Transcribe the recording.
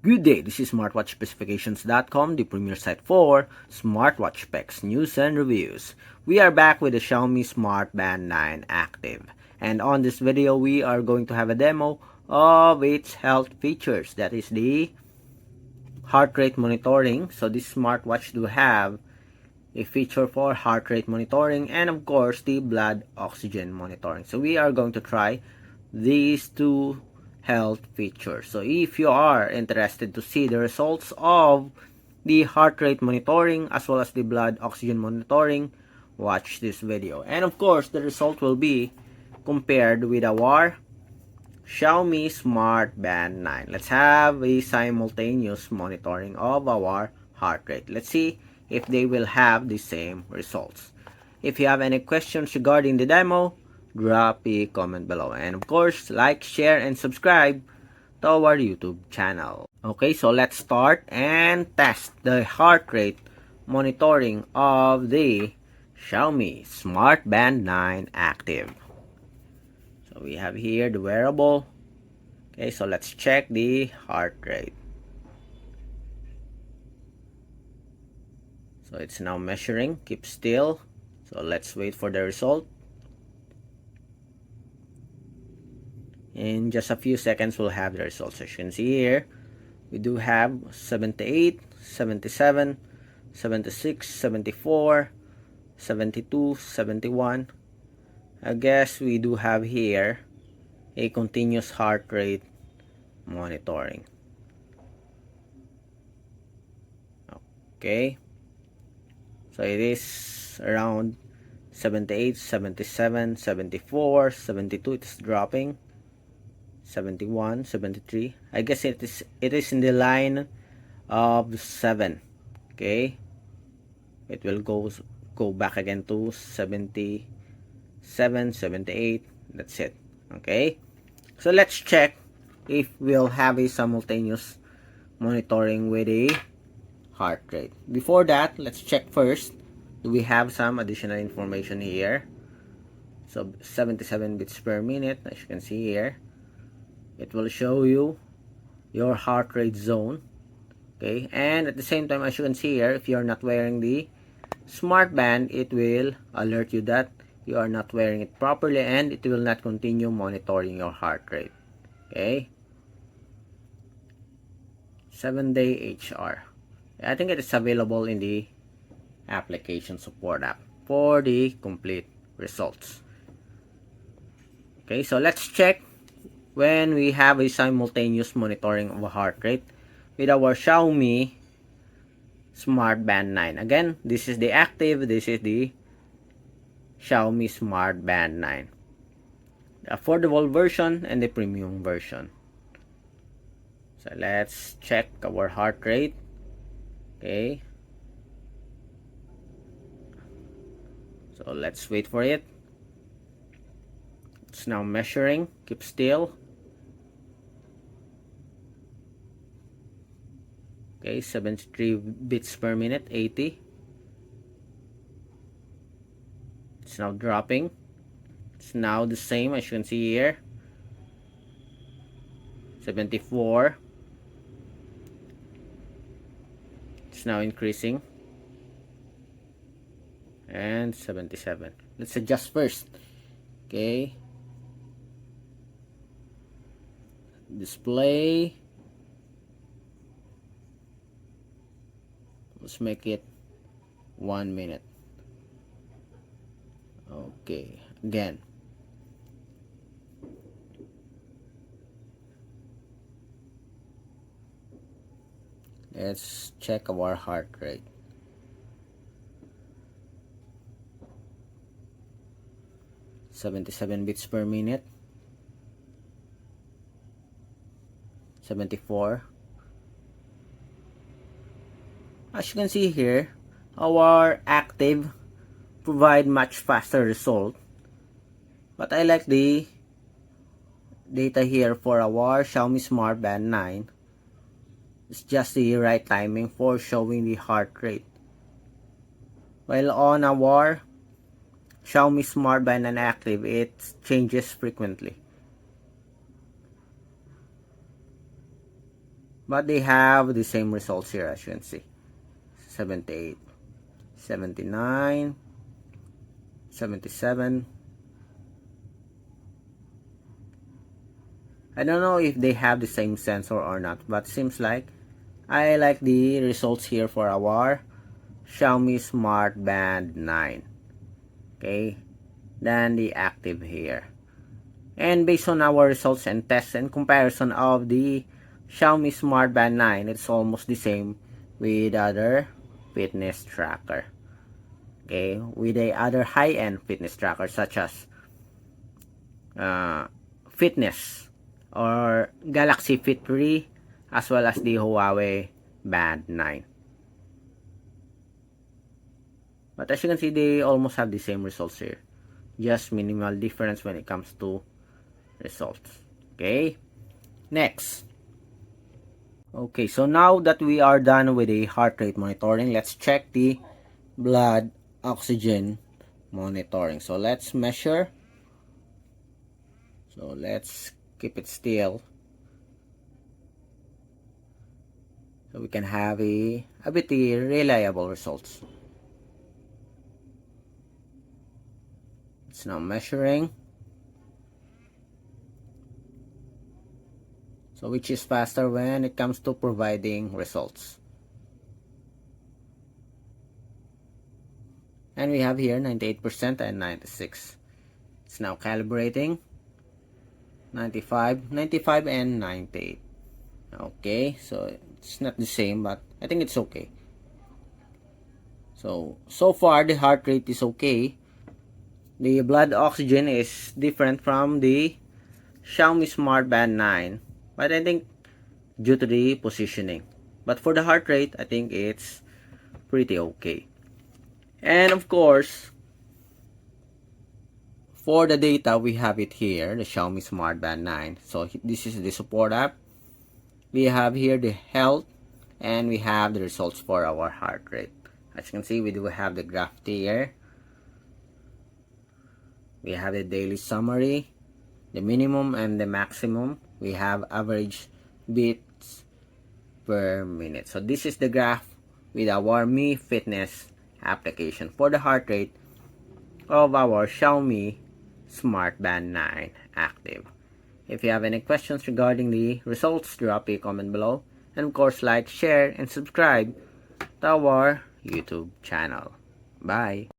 Good day, this is smartwatchspecifications.com, the premier site for smartwatch specs, news, and reviews. We are back with the Xiaomi Smartband 9 Active. And on this video, we are going to have a demo of its health features. That is the heart rate monitoring. So this smartwatch do have a feature for heart rate monitoring and of course the blood oxygen monitoring. So we are going to try these two health features. So if you are interested to see the results of the heart rate monitoring as well as the blood oxygen monitoring, watch this video. And of course the result will be compared with our Xiaomi Smartband 9. Let's have a simultaneous monitoring of our heart rate. Let's see if they will have the same results. If you have any questions regarding the demo, drop a comment below. And of course, like, share, and subscribe to our YouTube channel. Okay, so let's start and test the heart rate monitoring of the Xiaomi Smartband 9 Active. So we have here the wearable. Okay, so let's check the heart rate. So it's now measuring. Keep still. So let's wait for the result. In just a few seconds, we'll have the results. As you can see here, we do have 78, 77, 76, 74, 72, 71. I guess we do have here a continuous heart rate monitoring. Okay. So it is around 78, 77, 74, 72. It's dropping. 71, 73. I guess it is in the line of 7. Okay. It will go back again to 77, 78. That's it. Okay. So let's check if we'll have a simultaneous monitoring with a heart rate. Before that, let's check first. Do we have some additional information here? So 77 beats per minute, as you can see here. It will show you your heart rate zone. Okay, and at the same time, as you can see here, if you are not wearing the smart band, it will alert you that you are not wearing it properly and it will not continue monitoring your heart rate. Okay, 7-day HR. I think it is available in the application support app for the complete results. Okay, so let's check when we have a simultaneous monitoring of a heart rate with our Xiaomi Smartband 9. Again, this is the active, this is the Xiaomi Smartband 9. The affordable version and the premium version. So let's check our heart rate. Okay. So let's wait for it. It's now measuring. Keep still. Okay, 73 beats per minute, 80. It's now dropping. It's now the same as you can see here. 74. It's now increasing. And 77. Let's adjust first. Okay. Display. Let's make it 1 minute. Okay, again. Let's check our heart rate. 77 beats per minute. 74. As you can see here, our active provide much faster result. But I like the data here for our Xiaomi Smartband 9. It's just the right timing for showing the heart rate. While on our Xiaomi Smartband 9 Active, it changes frequently. but they have the same results here, as you can see. 78, 79, 77. I don't know if they have the same sensor or not, but seems like I like the results here for our Xiaomi Smartband 9. Okay, then the active here. And based on our results and tests and comparison of the Xiaomi Smartband 9, it's almost the same with other fitness tracker. Okay, with the other high-end fitness tracker such as Fitness or Galaxy Fit 3 as well as the Huawei Band 9. But as you can see, they almost have the same results here. Just minimal difference when it comes to results. Okay, next. Okay, so now that we are done with the heart rate monitoring, let's check the blood oxygen monitoring. So let's measure. So let's keep it still so we can have a bit reliable results. It's now measuring. So which is faster when it comes to providing results. And we have here 98% and 96. It's now calibrating. 95, 95 and 98. Okay, so it's not the same, but I think it's okay. So far the heart rate is okay. The blood oxygen is different from the Xiaomi Smartband 9, but I think due to the positioning. But for the heart rate, I think it's pretty okay. And of course, for the data, we have it here, the Xiaomi Smartband 9. So this is the support app. We have here the health, and we have the results for our heart rate. As you can see, we do have the graph here. We have the daily summary, the minimum and the maximum. We have average beats per minute. So this is the graph with our Mi Fitness application for the heart rate of our Xiaomi Smartband 9 active. If you have any questions regarding the results, drop a comment below. And of course, like, share, and subscribe to our YouTube channel. Bye!